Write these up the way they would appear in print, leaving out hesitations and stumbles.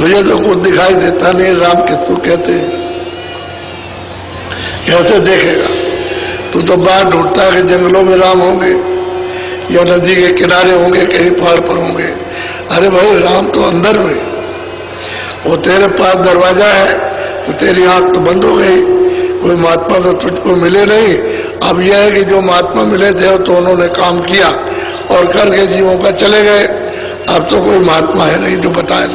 तुझे तो कुछ दिखाई देता नहीं, राम किसको कहते, कैसे देखेगा? तू तो बाहर ढूंढता है कि जंगलों में राम होंगे या नदी के किनारे होंगे, कहीं पहाड़ पर होंगे। अरे भाई राम तो अंदर में, वो तेरे पास दरवाजा है तो तेरी आंख तो बंद हो गई, कोई महात्मा तो तुझको मिले नहीं। अब यह है कि जो महात्मा मिले थे तो उन्होंने काम किया और करके जीवों का चले गए। अब तो कोई महात्मा है नहीं जो बताए,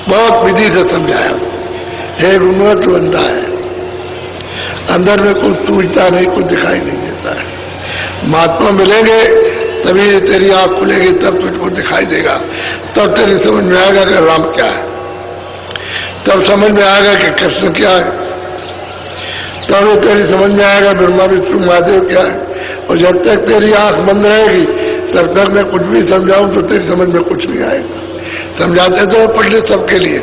बहुत विधि से समझाया, एक उन्नत बंदा है, अंदर में कुछ सूझता नहीं, कुछ दिखाई नहीं देता है। महात्मा मिलेंगे तभी तेरी आंख खुलेगी, तब तुझको दिखाई देगा, तब तेरी समझ में आएगा कि राम क्या है, तब समझ में आएगा कि कृष्ण क्या है, तब तेरी समझ में आएगा ब्रह्मा विष्णु महादेव क्या है। और जब तक तेरी आंख बंद रहेगी तब तक मैं कुछ भी समझाऊं तो तेरी समझ में कुछ नहीं आएगा। समझाते तो पंडित सबके लिए,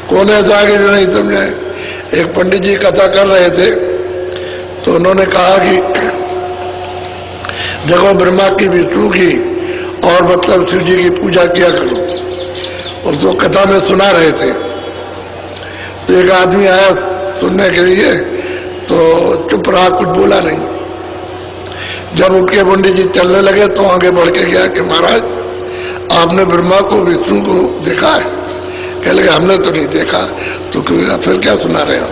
कौन ऐसा आगे जो नहीं समझाए। एक पंडित जी कथा कर रहे थे तो उन्होंने कहा कि देखो ब्रह्मा की विष्णु की और मतलब शिव जी की पूजा किया करो। और तो कथा में सुना रहे थे तो एक आदमी आया सुनने के लिए, तो चुप रहा, कुछ बोला नहीं। जब उठ के पंडित जी चलने लगे तो आगे बढ़ के गया कि महाराज आपने ब्रह्मा को विष्णु को देखा है? कह लगे हमने तो नहीं देखा। तो फिर क्या सुना रहे हो?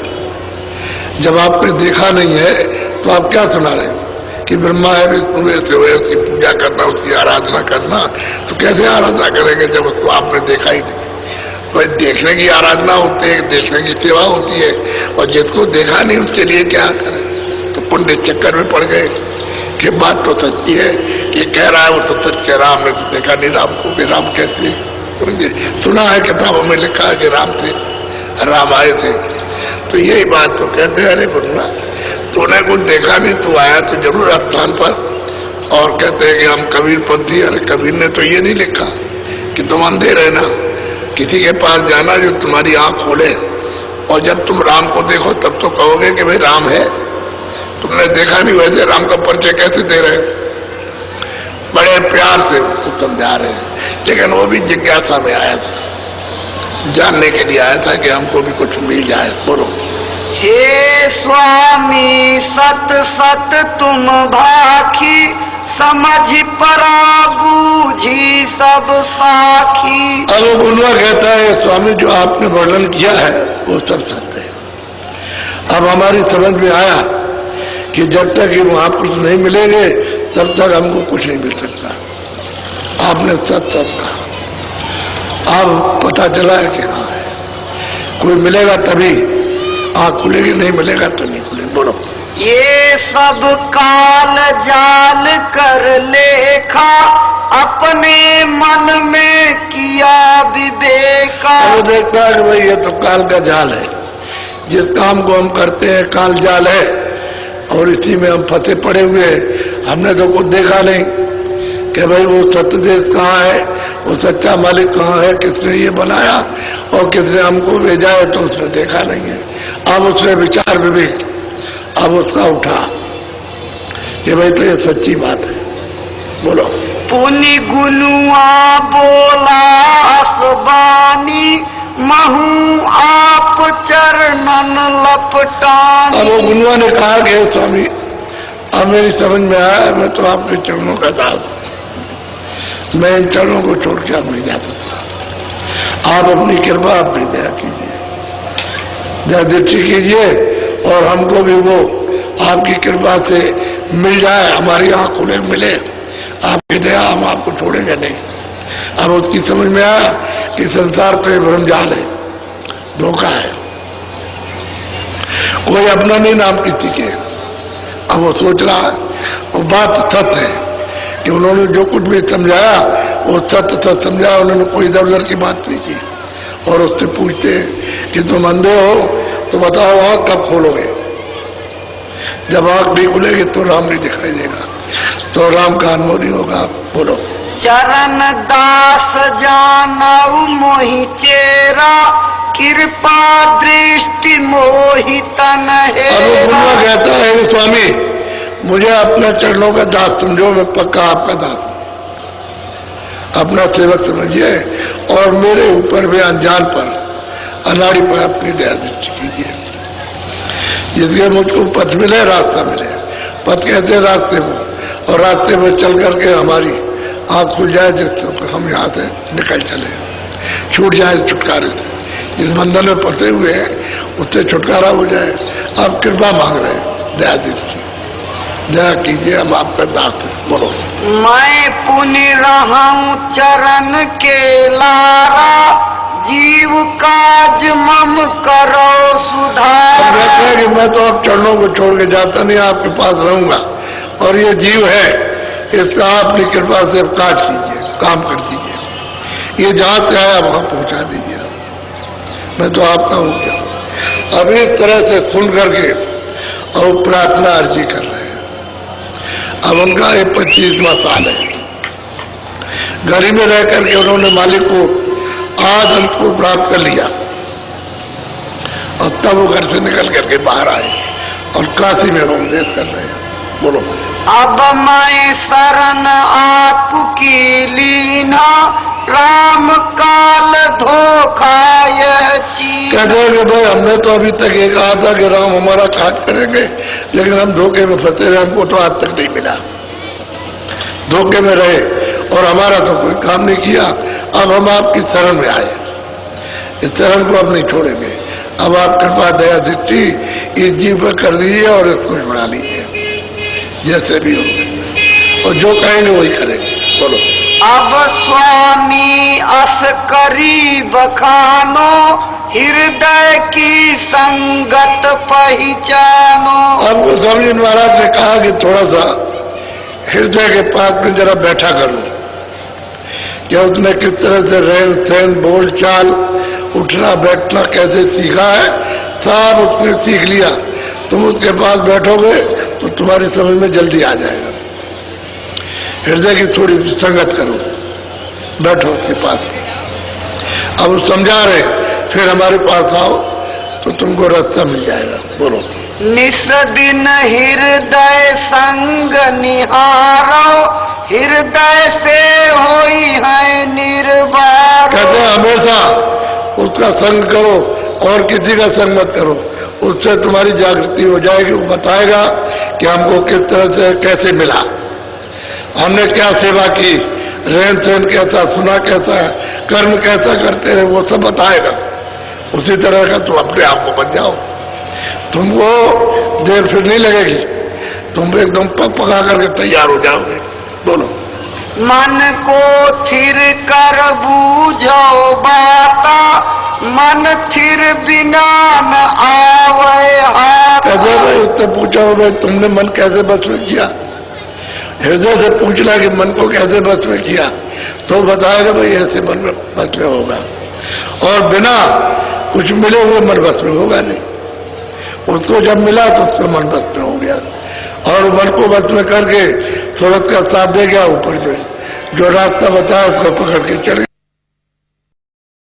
जब आपने देखा नहीं है तो आप क्या सुना रहे हो कि ब्रह्मा है विष्णु ऐसे हुए, उसकी पूजा करना, उसकी आराधना करना। तो कैसे आराधना करेंगे जब उसको आपने देखा ही नहीं? भाई देखने की आराधना होती है, देखने की सेवा होती है, और जिसको देखा नहीं उसके लिए क्या करें? तो पंडित चक्कर में पड़ गए कि बात तो सच्ची है, ये कह रहा है वो तो सच कह रहा, हमने तो देखा नहीं राम को भी राम कहते हैं। सुना है किताबों में लिखा है कि राम थे, राम आए थे। तो यही बात तो कहते हैं, अरे ब्रह्मा तूने कुछ देखा नहीं, तू आया तो जरूर स्थान पर। और कहते हैं कि हम कबीर पंथी, अरे कबीर ने तो ये नहीं लिखा कि तुम अंधे रहना, किसी के पास जाना जो तुम्हारी आंख खोले, और जब तुम राम को देखो तब तो कहोगे कि भाई राम है। तुमने देखा नहीं, वैसे राम का परिचय कैसे दे रहे? बड़े प्यार से उसको समझा रहे हैं, लेकिन वो भी जिज्ञासा में आया था, जानने के लिए आया था कि हमको भी कुछ मिल जाए। बोलो। हे स्वामी सत सत तुम भाखी, समझ परा बूझी सब साखी। अब वो गुनवा कहता है स्वामी जो आपने वर्णन किया है वो सब सत्य है। अब हमारी समझ में आया कि जब तक ये महापुरुष नहीं मिलेंगे तब तक हमको कुछ नहीं मिल सकता। आपने सच सच कहा, अब पता चला है कि हाँ है, कोई मिलेगा तभी आँख खुलेगी, नहीं मिलेगा तो नहीं खुलेगी। बोलो। ये सब काल जाल कर लेखा, अपने मन में किया विवेका। वो देखता है कि भाई ये तो काल का जाल है, जिस काम को हम करते हैं काल जाल है, और इसी में हम फंसे पड़े हुए हैं। हमने तो कुछ देखा नहीं कि भाई वो सत्य देश कहाँ है, वो सच्चा मालिक कहाँ है, किसने ये बनाया और किसने हमको भेजा है, तो उसने देखा नहीं है। अब उसने विचार विवेक अब उसका उठा कि भाई तो ये सच्ची बात है। बोलो। पुनि गुनुआ बोला असबानी, महू आप चरणन लपटानी। अब वो गुनुआ ने कहा कि स्वामी अब मेरी समझ में आया, मैं तो आपके चरणों का दास, मैं इन चरणों को छोड़ के अब नहीं जा सकता। आप अपनी कृपा, अपनी दया कीजिए, दया दृष्टि कीजिए, और हमको भी वो आपकी कृपा से मिल जाए, हमारी आँख खुले मिले, आपकी दया, हम आपको छोड़ेंगे नहीं। अब उसकी समझ में आया कि संसार तो ये भ्रमजाल है, धोखा है, कोई अपना नहीं नाम किसी के। अब वो सोच रहा है, और बात सत्य है कि उन्होंने जो कुछ भी समझाया वो सत्य सत्य समझाया, उन्होंने कोई इधर उधर की बात नहीं की। और उससे पूछते कि तुम अंधे हो तो बताओ आँख कब खोलोगे? जब आँख नहीं खुलेगी तो राम नहीं दिखाई देगा, तो राम का अनुभव नहीं होगा। बोलो। चरण दास जानऊ मोहि चेरा, कृपा दृष्टि मोहितन है। अब गुरुआ कहता है स्वामी मुझे अपने चरणों का दास समझो, मैं पक्का आपका दास। अपना सेवक समझिए और मेरे ऊपर भी अनजान पर अनाड़ी पर अपनी दया दृष्टि कीजिए। जिसके मुझको पथ मिले रास्ता मिले, पथ कहते हैं रास्ते को, और रास्ते में चल करके हमारी आँख खुल जाए जिससे हम यहाँ से निकल चले, छूट जाए छुटकारे से। इस बंधन में फंसे हुए हैं उससे छुटकारा हो जाए। आप कृपा मांग रहे हैं, दया दृष्टि, दया कीजिए, हम आपका दास हैं। बोलो। मैं पुण्य रहूं चरण के लारा, जीव काज मम करो सुधार। अब कहते हैं कि मैं तो अब चरणों को छोड़ के जाता नहीं, आपके पास रहूंगा, और ये जीव है इसका अपनी कृपा से काज कीजिए, काम कर दीजिए, ये जहाँ से आया वहां पहुंचा दीजिए। मैं तो आपका हूँ क्या। अब इस तरह से सुन करके और प्रार्थना अर्जी कर रहे हैं। अब उनका ये 25वां साल है। घर ही में रह करके उन्होंने मालिक को आज अंत को प्राप्त कर लिया, और तब वो घर से निकल करके बाहर आए और काशी में उपदेश कर रहे हैं। बोलो। अब मैं शरण आपकी लीना, राम काल धोखा यह चीज। कहते हैं कि भाई हमने तो अभी तक ये कहा था कि राम हमारा काज करेंगे, लेकिन हम धोखे में फंसे रहे, हमको तो आज तक नहीं मिला, धोखे में रहे और हमारा तो कोई काम नहीं किया। अब हम आपकी शरण में आए, इस शरण को अब नहीं छोड़ेंगे। अब आप कृपा दया दृष्टि इस जीव पर कर लीजिए और इसको छुड़ा लीजिए, जैसे भी हो, और जो कहेंगे वही करेंगे। बोलो। अब स्वामी अस करी बखानो, हृदय की संगत पहचानो। अब स्वामी महाराज ने कहा कि थोड़ा सा हृदय के पास में जरा बैठा करो, क्या उसने किस तरह से रहन सहन बोल चाल उठना बैठना कैसे सीखा है, सब उसने सीख लिया। तुम उसके पास बैठोगे तो तुम्हारी समझ में जल्दी आ जाएगा। हृदय की थोड़ी संगत करो, बैठो उसके पास। अब वो समझा रहे, फिर हमारे पास आओ तो तुमको रास्ता मिल जाएगा। बोलो। निस दिन हृदय संग निहारो, हृदय से होई है निर्वार। कहते हैं हमेशा उसका संग करो और किसी का संग मत करो, उससे तुम्हारी जागृति हो जाएगी। वो बताएगा कि हमको किस तरह से कैसे मिला, हमने क्या सेवा की, रहन सहन कैसा, सुना कैसा है, कर्म कैसा करते रहे, वो सब बताएगा। उसी तरह का तुम अपने आप को बन जाओ, तुमको देर फिर नहीं लगेगी, तुम एकदम पक पका करके तैयार हो जाओगे। बोलो। मन को थिर कर बूझो बाता, मन थिर बिना न आवे हाथ। कहते भाई उससे पूछा हो भाई तुमने मन कैसे बस में किया, हृदय से पूछना कि मन को कैसे बस में किया, तो बताएगा भाई ऐसे मन में बस में होगा, और बिना कुछ मिले हुए मन बस में होगा नहीं। उसको जब मिला तो उसका मन बस में हो गया, और मन को बस में करके सूरत का साथ दे गया, ऊपर जो रास्ता बताया उसको पकड़ के चले।